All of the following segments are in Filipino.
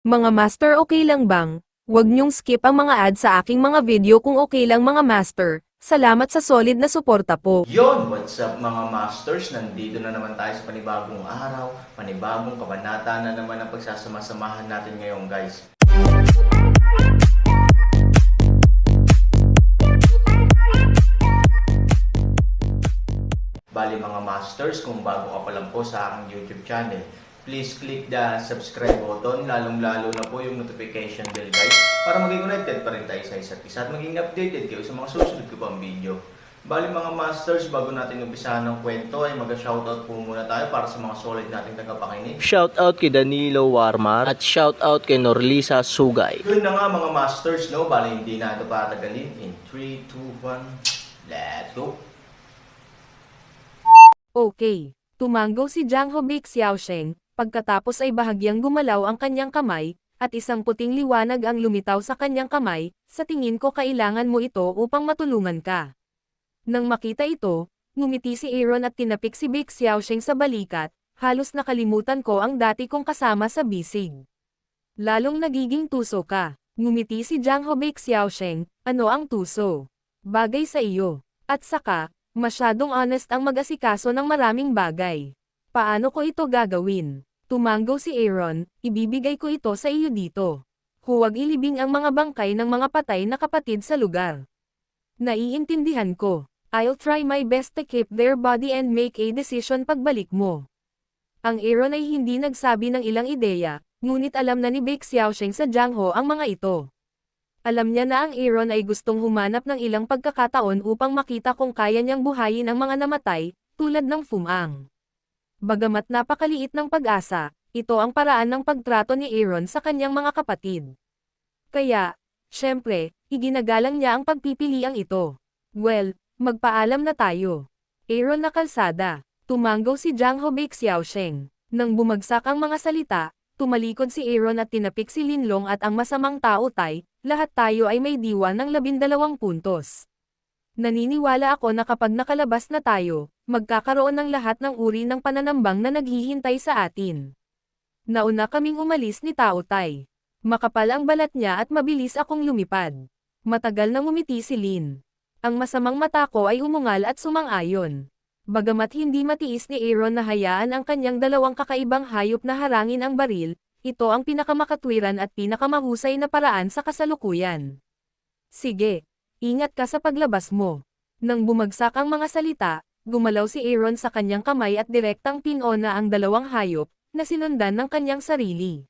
Mga master, okay lang bang? Huwag niyong skip ang mga ad sa aking mga video kung okay lang mga master. Salamat sa solid na suporta po. Yon, what's up mga masters? Nandito na naman tayo sa panibagong araw, panibagong kabanata na naman ang pagsasama-samahan natin ngayon guys. Bali mga masters, kung bago ka pa lang po sa aking YouTube channel, please click the subscribe button, lalong-lalo na po yung notification bell guys, para maging connected pa rin tayo sa isa't isa at maging updated kayo sa mga susunod ko pang video. Bali mga masters, bago natin umpisahan ng kwento ay mag-shoutout po muna tayo para sa mga solid nating tagapakinig. Shoutout kay Danilo Warmar at shoutout kay Norlisa Sugay. Yun na nga mga masters, no? Bali hindi na ito patagalin. In 3, 2, 1, let's go! Okay. Tumanggaw si Jiang Hobik Xiaosheng, pagkatapos ay bahagyang gumalaw ang kanyang kamay, at isang puting liwanag ang lumitaw sa kanyang kamay. Sa tingin ko kailangan mo ito upang matulungan ka. Nang makita ito, ngumiti si Aaron at tinapik si Big Xiaosheng sa balikat. Halos nakalimutan ko ang dati kong kasama sa bisig. Lalong nagiging tuso ka. Ngumiti si Jiang Hobik Xiaosheng, ano ang tuso? Bagay sa iyo. At saka, masyadong honest ang mag-asikaso ng maraming bagay. Paano ko ito gagawin? Tumanggaw si Aaron, ibibigay ko ito sa iyo dito. Huwag ilibing ang mga bangkay ng mga patay na kapatid sa lugar. Naiintindihan ko. I'll try my best to keep their body and make a decision pagbalik mo. Ang Aaron ay hindi nagsabi ng ilang ideya, ngunit alam na ni Big Xiaosheng sa Jiang Ho ang mga ito. Alam niya na ang Aaron ay gustong humanap ng ilang pagkakataon upang makita kung kaya niyang buhayin ang mga namatay, tulad ng Fumang. Bagamat napakaliit ng pag-asa, ito ang paraan ng pagtrato ni Aaron sa kanyang mga kapatid. Kaya, syempre, iginagalang niya ang pagpipiliang ito. Well, magpaalam na tayo. Aaron na kalsada. Tumanggaw si Jiang Hobik Xiaosheng. Nang bumagsak ang mga salita, tumalikod si Aaron at tinapik si Linlong at ang masamang tao Tay. Lahat tayo ay may diwa ng 12 puntos. Naniniwala ako na kapag nakalabas na tayo, magkakaroon ng lahat ng uri ng pananambang na naghihintay sa atin. Nauna kaming umalis ni Tao Tay. Makapal ang balat niya at mabilis akong lumipad. Matagal nang umiti si Lin. Ang masamang mata ko ay umungal at sumang-ayon. Bagamat hindi matiis ni Aaron na hayaan ang kanyang dalawang kakaibang hayop na harangin ang baril, ito ang pinakamakatwiran at pinakamahusay na paraan sa kasalukuyan. Sige, ingat ka sa paglabas mo. Nang bumagsak ang mga salita, gumalaw si Aaron sa kanyang kamay at direktang pinona ang dalawang hayop, na sinundan ng kanyang sarili.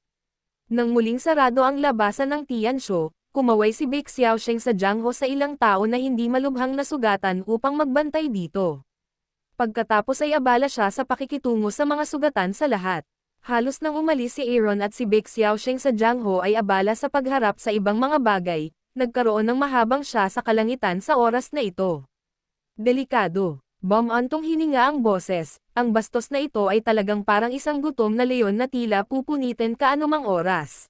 Nang muling sarado ang labasan ng Tianshu, kumaway si Big Xiaosheng sa Jiang Ho sa ilang tao na hindi malubhang nasugatan upang magbantay dito. Pagkatapos ay abala siya sa pakikitungo sa mga sugatan sa lahat. Halos nang umalis si Aaron at si Big Xiaosheng sa Jiang Ho ay abala sa pagharap sa ibang mga bagay, nagkaroon ng mahabang siya sa kalangitan sa oras na ito. Delikado. Bumantong hininga ang boses, ang bastos na ito ay talagang parang isang gutom na leon na tila pupunitin ka anumang oras.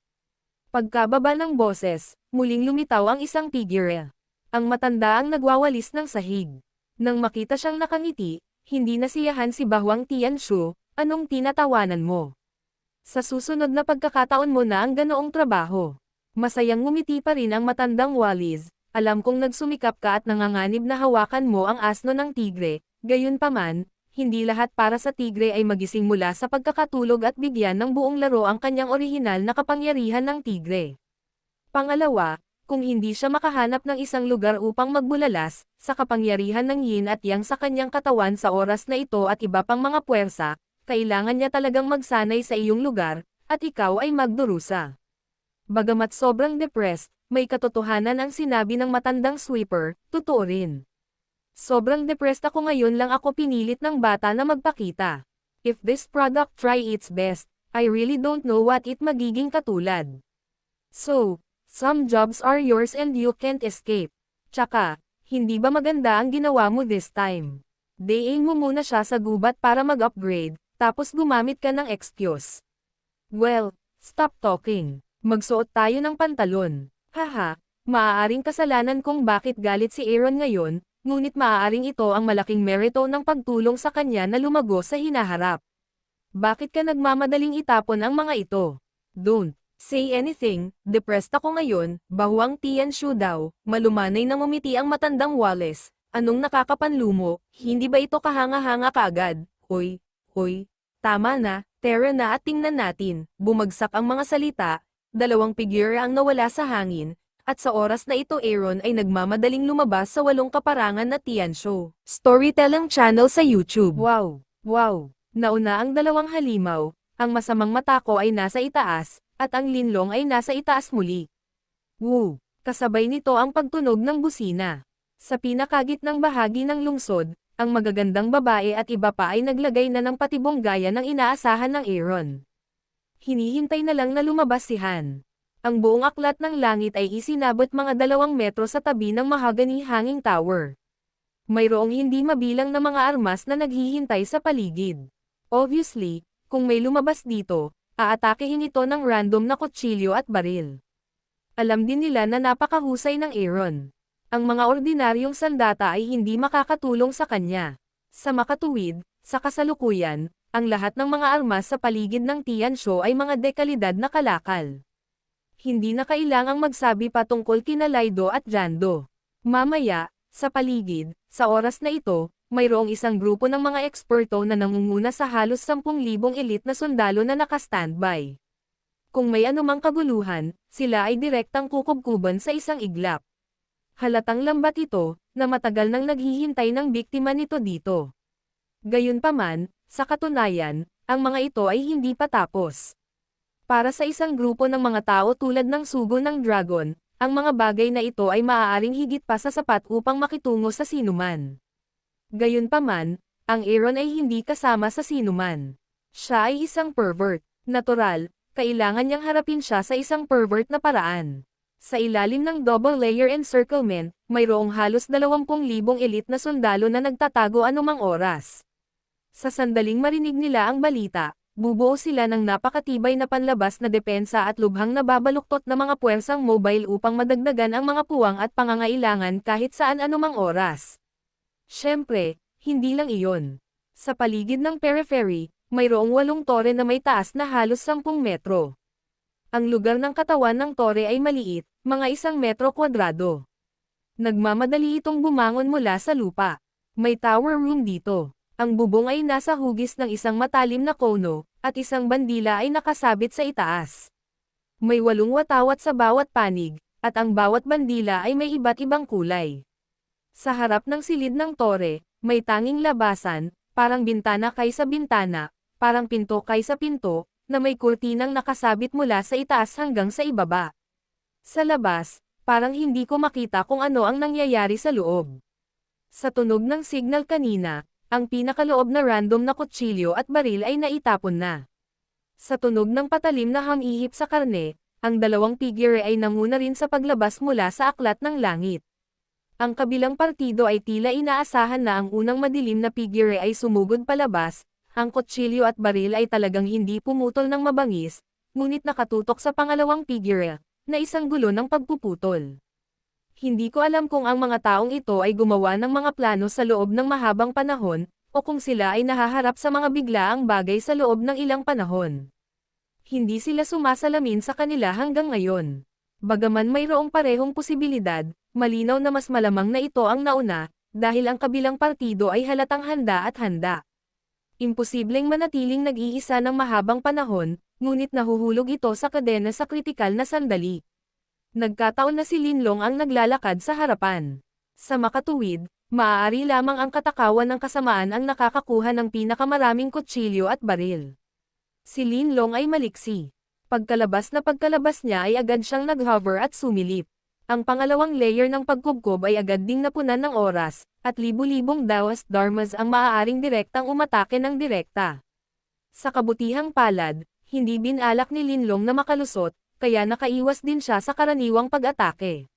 Pagkababa ng boses, muling lumitaw ang isang figure. Ang matanda ang nagwawalis ng sahig. Nang makita siyang nakangiti, hindi nasiyahan si Bahwang Tianshu, anong tinatawanan mo? Sa susunod na pagkakataon mo na ang ganoong trabaho. Masayang ngumiti pa rin ang matandang walis, alam kong nagsumikap ka at nanganganib na hawakan mo ang asno ng tigre, gayunpaman, hindi lahat para sa tigre ay magising mula sa pagkakatulog at bigyan ng buong laro ang kanyang orihinal na kapangyarihan ng tigre. Pangalawa, kung hindi siya makahanap ng isang lugar upang magbulalas, sa kapangyarihan ng yin at yang sa kanyang katawan sa oras na ito at iba pang mga puwersa, kailangan niya talagang magsanay sa iyong lugar, at ikaw ay magdurusa. Bagamat sobrang depressed, may katotohanan ang sinabi ng matandang sweeper, totoo rin. Sobrang depressed ako ngayon lang ako pinilit ng bata na magpakita. If this product try its best, I really don't know what it magiging katulad. So, some jobs are yours and you can't escape. Tsaka, hindi ba maganda ang ginawa mo this time? Dayin mo muna siya sa gubat para mag-upgrade, tapos gumamit ka ng excuse. Well, stop talking. Magsuot tayo ng pantalon. Haha, maaaring kasalanan kung bakit galit si Aaron ngayon, ngunit maaaring ito ang malaking merito ng pagtulong sa kanya na lumago sa hinaharap. Bakit ka nagmamadaling itapon ang mga ito? Don't. Say anything, depressed ako ngayon, bahuang Tianshu daw, malumanay nang umiti ang matandang Wallace. Anong nakakapanlumo, hindi ba ito kahanga-hanga kaagad? Hoy, tama na, tara na at tingnan natin. Bumagsak ang mga salita, dalawang figure ang nawala sa hangin, at sa oras na ito Aaron ay nagmamadaling lumabas sa 8 kaparangan na Tianshu. Storytelling channel sa YouTube. Wow! Nauna ang dalawang halimaw, ang masamang mata ko ay nasa itaas, at ang linlong ay nasa itaas muli. Woo! Kasabay nito ang pagtunog ng busina. Sa pinakagitnang bahagi ng lungsod, ang magagandang babae at iba pa ay naglagay na ng patibong gaya ng inaasahan ng Aaron. Hinihintay na lang na lumabas si Han. Ang buong aklat ng langit ay isinabot mga 2 metro sa tabi ng mahogany hanging tower. Mayroong hindi mabilang na mga armas na naghihintay sa paligid. Obviously, kung may lumabas dito, aatakehin ito ng random na kutsilyo at baril. Alam din nila na napakahusay ng Aaron. Ang mga ordinaryong sandata ay hindi makakatulong sa kanya. Sa makatuwid, sa kasalukuyan, ang lahat ng mga armas sa paligid ng Tianshu ay mga dekalidad na kalakal. Hindi na kailangang magsabi pa tungkol kina Laido at Jando. Mamaya, sa paligid, sa oras na ito, mayroong isang grupo ng mga eksperto na nangunguna sa halos 10,000 elite na sundalo na naka-standby. Kung may anumang kaguluhan, sila ay direktang kukubkuban sa isang iglap. Halatang lambat ito, na matagal nang naghihintay ng biktima nito dito. Gayunpaman, sa katunayan, ang mga ito ay hindi pa tapos. Para sa isang grupo ng mga tao tulad ng sugo ng dragon, ang mga bagay na ito ay maaaring higit pa sa sapat upang makitungo sa sinuman. Gayunpaman, ang Aaron ay hindi kasama sa sinuman. Siya ay isang pervert. Natural, kailangan niyang harapin siya sa isang pervert na paraan. Sa ilalim ng double layer encirclement, mayroong halos 20,000 elite na sundalo na nagtatago anumang oras. Sa sandaling marinig nila ang balita, bubuo sila ng napakatibay na panlabas na depensa at lubhang nababaluktot na mga puwersang mobile upang madagdagan ang mga puwang at pangangailangan kahit saan anumang oras. Siyempre, hindi lang iyon. Sa paligid ng periphery, mayroong 8 tore na may taas na halos 10 metro. Ang lugar ng katawan ng tore ay maliit, mga 1 metro kwadrado. Nagmamadali itong bumangon mula sa lupa. May tower room dito. Ang bubong ay nasa hugis ng isang matalim na kono, at isang bandila ay nakasabit sa itaas. May 8 watawat sa bawat panig, at ang bawat bandila ay may iba't ibang kulay. Sa harap ng silid ng tore, may tanging labasan, parang bintana kaysa bintana, parang pinto kaysa pinto, na may kurtinang nakasabit mula sa itaas hanggang sa ibaba. Sa labas, parang hindi ko makita kung ano ang nangyayari sa loob. Sa tunog ng signal kanina, ang pinakaloob na random na kutsilyo at baril ay naitapon na. Sa tunog ng patalim na hamihip sa karne, ang 2 figure ay nanguna rin sa paglabas mula sa aklat ng langit. Ang kabilang partido ay tila inaasahan na ang unang madilim na figure ay sumugod palabas, ang kutsilyo at baril ay talagang hindi pumutol ng mabangis, ngunit nakatutok sa pangalawang figure, na isang gulo ng pagpuputol. Hindi ko alam kung ang mga taong ito ay gumawa ng mga plano sa loob ng mahabang panahon, o kung sila ay nahaharap sa mga biglaang bagay sa loob ng ilang panahon. Hindi sila sumasalamin sa kanila hanggang ngayon. Bagaman mayroong parehong posibilidad, malinaw na mas malamang na ito ang nauna, dahil ang kabilang partido ay halatang handa at handa. Imposibleng manatiling nag-iisa ng mahabang panahon, ngunit nahuhulog ito sa kadena sa kritikal na sandali. Nagkataon na si Linlong ang naglalakad sa harapan. Sa makatuwid, maaari lamang ang katakawan ng kasamaan ang nakakakuha ng pinakamaraming kutsilyo at baril. Si Linlong ay maliksi. Pagkalabas niya ay agad siyang nag-hover at sumilip. Ang pangalawang layer ng pagkubkob ay agad ding napunan ng oras, at libu-libong Dawas Dharmas ang maaaring direktang umatake ng direkta. Sa kabutihang palad, hindi binalak ni Linlong na makalusot, kaya nakaiwas din siya sa karaniwang pag-atake.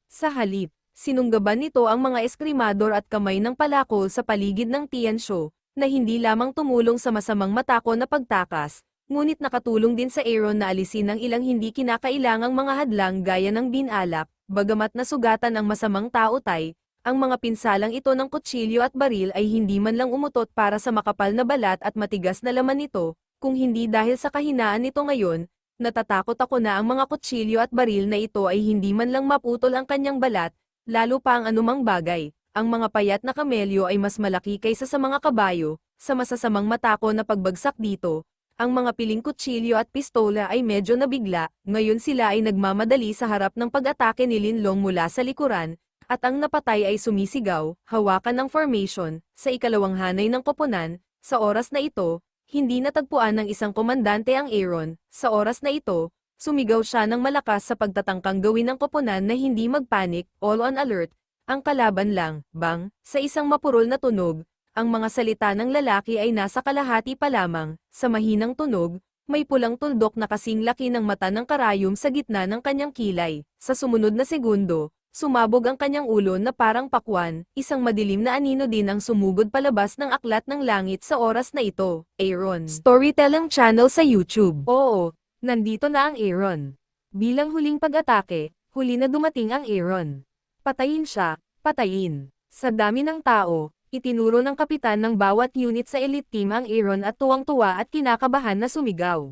Sa halip, sinunggaban nito ang mga eskrimador at kamay ng palakol sa paligid ng Tianshu, na hindi lamang tumulong sa masamang matako na pagtakas, ngunit nakatulong din sa Aaron na alisin ang ilang hindi kinakailangang mga hadlang gaya ng binalak, bagamat nasugatan ang masamang taotay, ang mga pinsalang ito ng kutsilyo at baril ay hindi man lang umutot para sa makapal na balat at matigas na laman nito, kung hindi dahil sa kahinaan nito ngayon, Natatakot ako na ang mga kutsilyo at baril na ito ay hindi man lang maputol ang kanyang balat, lalo pa ang anumang bagay. Ang mga payat na kamelyo ay mas malaki kaysa sa mga kabayo, sa masasamang mata ko na pagbagsak dito. Ang mga piling kutsilyo at pistola ay medyo nabigla, ngayon sila ay nagmamadali sa harap ng pag-atake ni Linlong mula sa likuran, at ang napatay ay sumisigaw, hawakan ng formation, sa ikalawang hanay ng koponan. Sa oras na ito, hindi natagpuan ng isang komandante ang Aaron. Sa oras na ito, sumigaw siya ng malakas sa pagtatangkang gawin ng koponan na hindi magpanik, all on alert. Ang kalaban lang, bang, sa isang mapurol na tunog, ang mga salita ng lalaki ay nasa kalahati pa lamang. Sa mahinang tunog, may pulang tuldok na kasing laki ng mata ng karayom sa gitna ng kanyang kilay. Sa sumunod na segundo, sumabog ang kanyang ulo na parang pakwan, isang madilim na anino din ang sumugod palabas ng aklat ng langit sa oras na ito. Aaron Storytelling Channel sa YouTube. Oo, nandito na ang Aaron. Bilang huling pag-atake, huli na dumating ang Aaron. Patayin siya, patayin. Sa dami ng tao, itinuro ng kapitan ng bawat unit sa elite team ang Aaron at tuwang-tuwa at kinakabahan na sumigaw.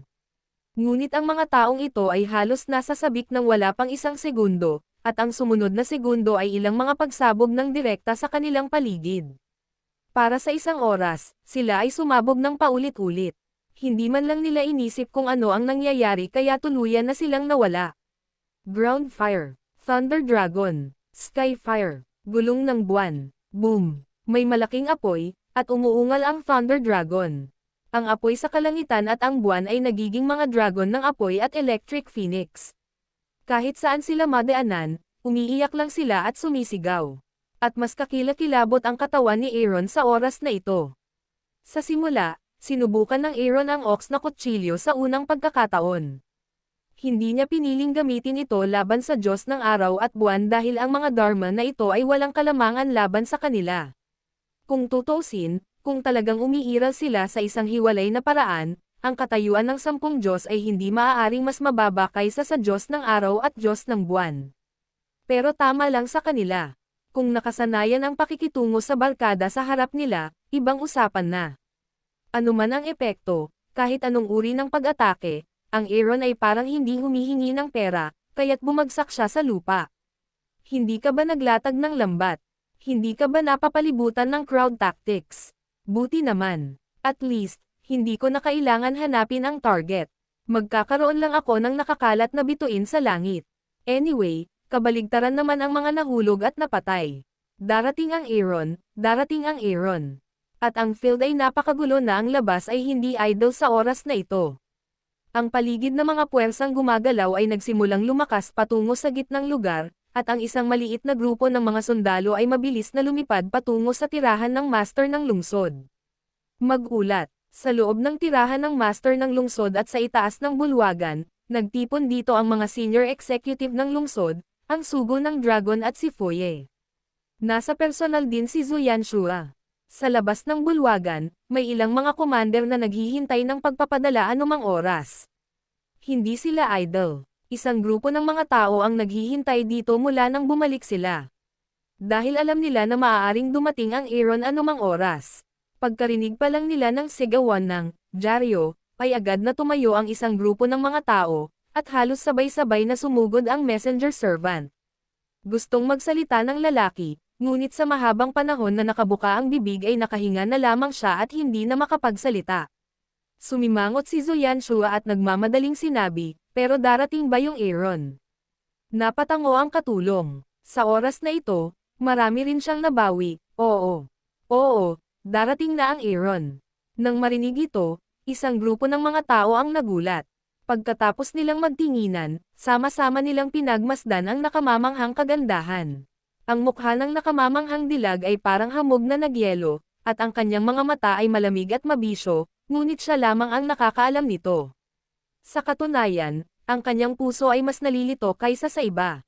Ngunit ang mga taong ito ay halos nasa sabik ng wala pang isang segundo, at ang sumunod na segundo ay ilang mga pagsabog ng direkta sa kanilang paligid. Para sa isang oras, sila ay sumabog ng paulit-ulit. Hindi man lang nila inisip kung ano ang nangyayari kaya tuluyan na silang nawala. Ground fire, thunder dragon, sky fire, gulong ng buwan, boom. May malaking apoy, at umuungal ang thunder dragon. Ang apoy sa kalangitan at ang buwan ay nagiging mga dragon ng apoy at electric phoenix. Kahit saan sila madaanan, umiiyak lang sila at sumisigaw. At mas kakilakilabot ang katawan ni Aaron sa oras na ito. Sa simula, sinubukan ng Aaron ang ox na kutsilyo sa unang pagkakataon. Hindi niya piniling gamitin ito laban sa Diyos ng araw at buwan dahil ang mga dharma na ito ay walang kalamangan laban sa kanila. Kung tutuusin, kung talagang umiiral sila sa isang hiwalay na paraan, ang katayuan ng 10 Diyos ay hindi maaaring mas mababa kaysa sa Diyos ng araw at Diyos ng buwan. Pero tama lang sa kanila. Kung nakasanayan ang pakikitungo sa barkada sa harap nila, ibang usapan na. Ano man ang epekto, kahit anong uri ng pag-atake, ang Aaron ay parang hindi humihingi ng pera, kaya't bumagsak siya sa lupa. Hindi ka ba naglatag ng lambat? Hindi ka ba napapalibutan ng crowd tactics? Buti naman. At least, hindi ko na kailangan hanapin ang target. Magkakaroon lang ako ng nakakalat na bituin sa langit. Anyway, kabaligtaran naman ang mga nahulog at napatay. Darating ang Aaron, darating ang Aaron. At ang field ay napakagulo na ang labas ay hindi idle sa oras na ito. Ang paligid ng mga puwersang gumagalaw ay nagsimulang lumakas patungo sa gitnang lugar, at ang isang maliit na grupo ng mga sundalo ay mabilis na lumipad patungo sa tirahan ng master ng lungsod. Magulat, sa loob ng tirahan ng master ng lungsod at sa itaas ng bulwagan, nagtipon dito ang mga senior executive ng lungsod, ang sugo ng dragon at si Foye. Nasa personal din si Zuyan Shua. Sa labas ng bulwagan, may ilang mga commander na naghihintay ng pagpapadala anumang oras. Hindi sila idle. Isang grupo ng mga tao ang naghihintay dito mula nang bumalik sila. Dahil alam nila na maaaring dumating ang Aaron anumang oras. Pagkarinig pa lang nila ng sigawan ng dyaryo, ay agad na tumayo ang isang grupo ng mga tao, at halos sabay-sabay na sumugod ang messenger servant. Gustong magsalita ng lalaki, ngunit sa mahabang panahon na nakabuka ang bibig ay nakahinga na lamang siya at hindi na makapagsalita. Sumimangot si Zuyan Shua at nagmamadaling sinabi, pero darating ba yung Aaron? Napatango ang katulong. Sa oras na ito, marami rin siyang nabawi. Oo, darating na ang Aaron. Nang marinig ito, isang grupo ng mga tao ang nagulat. Pagkatapos nilang magtinginan, sama-sama nilang pinagmasdan ang nakamamanghang kagandahan. Ang mukha ng nakamamanghang dilag ay parang hamog na nagyelo, at ang kanyang mga mata ay malamig at mabisyo, ngunit siya lamang ang nakakaalam nito. Sa katunayan, ang kanyang puso ay mas nalilito kaysa sa iba.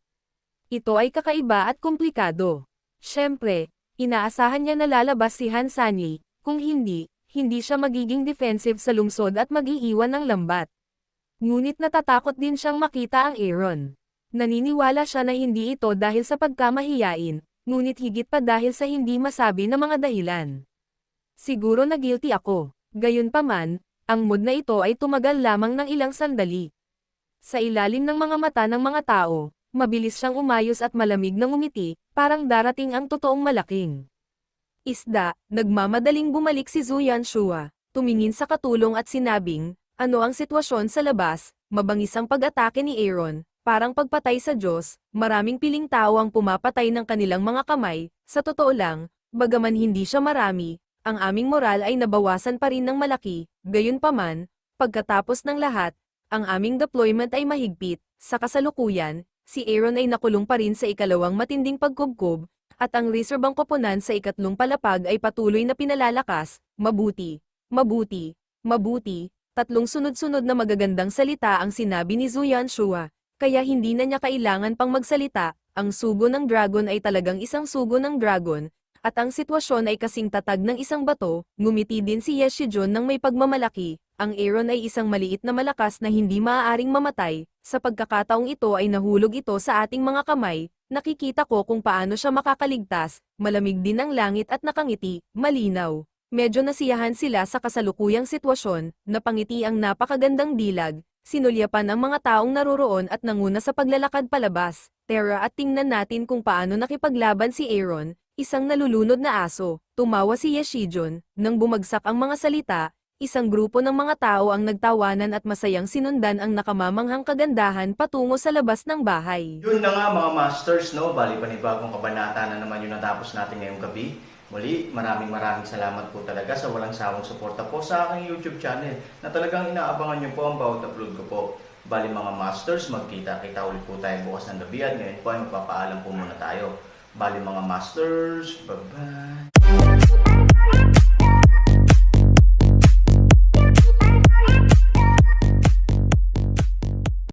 Ito ay kakaiba at komplikado. Siyempre, inaasahan niya na lalabas si Han Sanyi, kung hindi siya magiging defensive sa lungsod at mag-iiwan ng lambat. Ngunit natatakot din siyang makita ang Aaron. Naniniwala siya na hindi ito dahil sa pagkamahiyain, ngunit higit pa dahil sa hindi masabi na mga dahilan. Siguro na guilty ako. Gayunpaman, ang mood na ito ay tumagal lamang ng ilang sandali. sa ilalim ng mga mata ng mga tao, mabilis siyang umayos at malamig na ngumiti, parang darating ang totoong malaking isda. Nagmamadaling bumalik si Zhu Yanshua, tumingin sa katulong at sinabing, ano ang sitwasyon sa labas? Mabangis ang pag-atake ni Aaron, parang pagpatay sa Diyos, maraming piling tao ang pumapatay ng kanilang mga kamay. Sa totoo lang, bagaman hindi siya marami, ang aming moral ay nabawasan pa rin ng malaki. Gayunpaman, pagkatapos ng lahat, ang aming deployment ay mahigpit. Sa kasalukuyan, si Aaron ay nakulong pa rin sa ikalawang matinding pagkubkob, at ang reserbang koponan sa ikatlong palapag ay patuloy na pinalalakas. Mabuti, mabuti, mabuti. Tatlong sunod-sunod na magagandang salita ang sinabi ni Zhu Yanshua, kaya hindi na niya kailangan pang magsalita. Ang sugo ng dragon ay talagang isang sugo ng dragon, at ang sitwasyon ay kasing tatag ng isang bato. Ngumiti din si Ye Shijun ng may pagmamalaki. Ang Aaron ay isang maliit na malakas na hindi maaaring mamatay. Sa pagkakataong ito ay nahulog ito sa ating mga kamay. Nakikita ko kung paano siya makakaligtas. Malamig din ang langit at nakangiti, malinaw. Medyo nasiyahan sila sa kasalukuyang sitwasyon. Napangiti ang napakagandang dilag. Sinulyapan ang mga taong naroroon at nanguna sa paglalakad palabas. Tara at tingnan natin kung paano nakipaglaban si Aaron, isang nalulunod na aso. Tumawa si Ye Shijun. Nang bumagsak ang mga salita, isang grupo ng mga tao ang nagtawanan at masayang sinundan ang nakamamanghang kagandahan patungo sa labas ng bahay. Yun na nga mga masters, no? Bali panibagong kabanata na naman yung natapos natin ngayong gabi. Muli, maraming salamat po talaga sa walang sawang suporta po sa aking YouTube channel na talagang inaabangan nyo po ang bawat upload ko po. Bali mga masters, magkita-kita ulit po tayo bukas ng gabi at ngayon po ay magpapaalam po muna tayo. Bali mga masters, bye-bye!